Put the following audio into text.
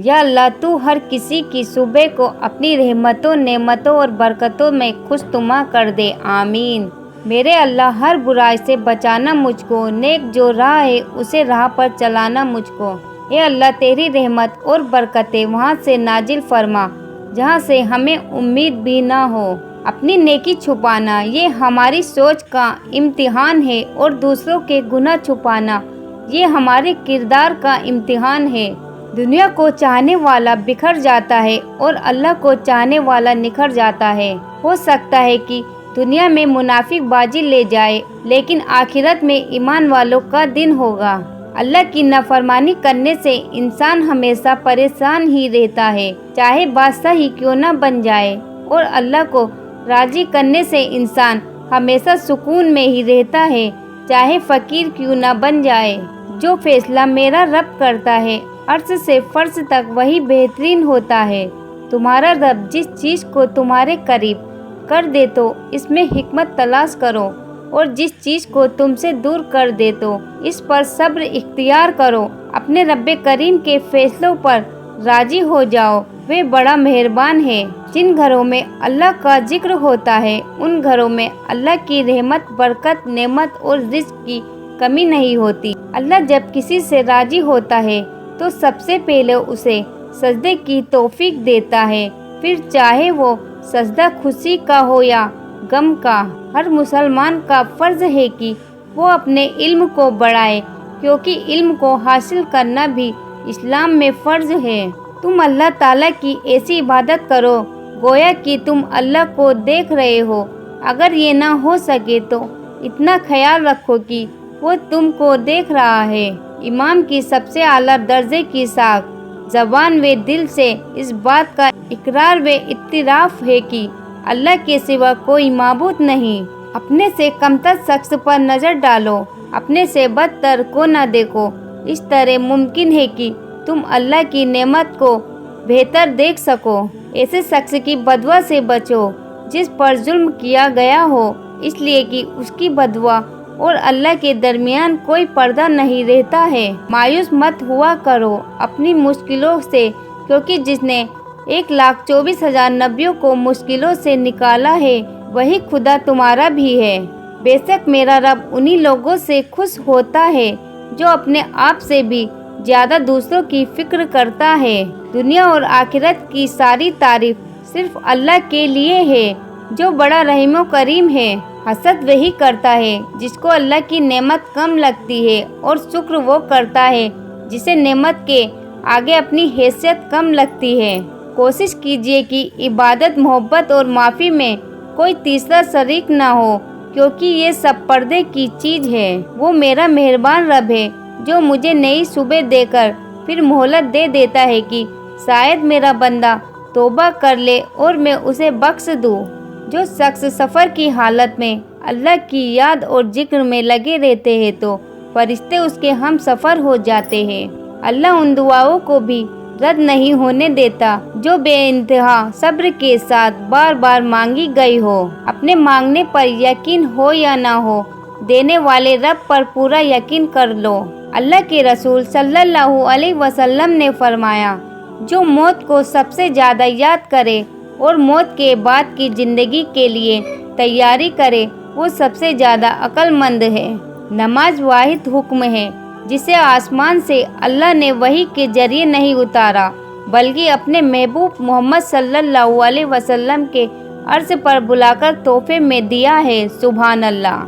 یا اللہ تو ہر کسی کی صبح کو اپنی رحمتوں نعمتوں اور برکتوں میں خوشنما کر دے، آمین۔ میرے اللہ ہر برائی سے بچانا مجھ کو، نیک جو راہ ہے اسے راہ پر چلانا مجھ کو۔ اے اللہ تیری رحمت اور برکتیں وہاں سے نازل فرما جہاں سے ہمیں امید بھی نہ ہو۔ اپنی نیکی چھپانا یہ ہماری سوچ کا امتحان ہے، اور دوسروں کے گناہ چھپانا یہ ہمارے کردار کا امتحان ہے۔ دنیا کو چاہنے والا بکھر جاتا ہے اور اللہ کو چاہنے والا نکھر جاتا ہے۔ ہو سکتا ہے کہ دنیا میں منافق بازی لے جائے، لیکن آخرت میں ایمان والوں کا دن ہوگا۔ اللہ کی نافرمانی کرنے سے انسان ہمیشہ پریشان ہی رہتا ہے، چاہے بادشاہ ہی کیوں نہ بن جائے، اور اللہ کو راضی کرنے سے انسان ہمیشہ سکون میں ہی رہتا ہے، چاہے فقیر کیوں نہ بن جائے۔ جو فیصلہ میرا رب کرتا ہے عرش سے فرش تک وہی بہترین ہوتا ہے۔ تمہارا رب جس چیز کو تمہارے قریب کر دے تو اس میں حکمت تلاش کرو، اور جس چیز کو تم سے دور کر دے تو اس پر صبر اختیار کرو۔ اپنے رب کریم کے فیصلوں پر راضی ہو جاؤ، وہ بڑا مہربان ہے۔ جن گھروں میں اللہ کا ذکر ہوتا ہے ان گھروں میں اللہ کی رحمت، برکت، نعمت اور رزق کی کمی نہیں ہوتی۔ اللہ جب کسی سے راضی ہوتا ہے تو سب سے پہلے اسے سجدے کی توفیق دیتا ہے، پھر چاہے وہ سجدہ خوشی کا ہو یا غم کا۔ ہر مسلمان کا فرض ہے کہ وہ اپنے علم کو بڑھائے، کیونکہ علم کو حاصل کرنا بھی اسلام میں فرض ہے۔ تم اللہ تعالیٰ کی ایسی عبادت کرو گویا کہ تم اللہ کو دیکھ رہے ہو۔ اگر یہ نہ ہو سکے تو اتنا خیال رکھو کہ وہ تم کو دیکھ رہا ہے۔ ایمان کی سب سے اعلیٰ درجے کی ساکھ زبان و دل سے اس بات کا اقرار و اعتراف ہے کہ اللہ کے سوا کوئی معبود نہیں۔ اپنے سے کمتر شخص پر نظر ڈالو، اپنے سے بدتر کو نہ دیکھو۔ اس طرح ممکن ہے کہ تم اللہ کی نعمت کو بہتر دیکھ سکو۔ ایسے شخص کی بددعا سے بچو جس پر ظلم کیا گیا ہو، اس لیے کہ اس کی بددعا اور اللہ کے درمیان کوئی پردہ نہیں رہتا ہے۔ مایوس مت ہوا کرو اپنی مشکلوں سے، کیونکہ جس نے 1,24,000 نبیوں کو مشکلوں سے نکالا ہے وہی خدا تمہارا بھی ہے۔ بے شک میرا رب انہی لوگوں سے خوش ہوتا ہے جو اپنے آپ سے بھی زیادہ دوسروں کی فکر کرتا ہے۔ دنیا اور آخرت کی ساری تعریف صرف اللہ کے لیے ہے جو بڑا رحیم و کریم ہے۔ حسد وہی کرتا ہے جس کو اللہ کی نعمت کم لگتی ہے، اور شکر وہ کرتا ہے جسے نعمت کے آگے اپنی حیثیت کم لگتی ہے۔ کوشش کیجیے کہ عبادت، محبت اور معافی میں کوئی تیسرا شریک نہ ہو، کیونکہ یہ سب پردے کی چیز ہے۔ وہ میرا مہربان رب ہے جو مجھے نئی صبح دے کر پھر مہلت دے دیتا ہے کہ شاید میرا بندہ توبہ کر لے اور میں اسے بخش دوں۔ جو شخص سفر کی حالت میں اللہ کی یاد اور ذکر میں لگے رہتے ہیں تو فرشتے اس کے ہم سفر ہو جاتے ہیں۔ اللہ ان دعاؤں کو بھی رد نہیں ہونے دیتا جو بے انتہا صبر کے ساتھ بار بار مانگی گئی ہو۔ اپنے مانگنے پر یقین ہو یا نہ ہو، دینے والے رب پر پورا یقین کر لو۔ اللہ کے رسول صلی اللہ علیہ وسلم نے فرمایا، جو موت کو سب سے زیادہ یاد کرے اور موت کے بعد کی زندگی کے لیے تیاری کرے وہ سب سے زیادہ عقل مند ہے۔ نماز واحد حکم ہے جسے آسمان سے اللہ نے وحی کے ذریعے نہیں اتارا، بلکہ اپنے محبوب محمد صلی اللہ علیہ وسلم کے عرش پر بلا کر تحفے میں دیا ہے۔ سبحان اللہ۔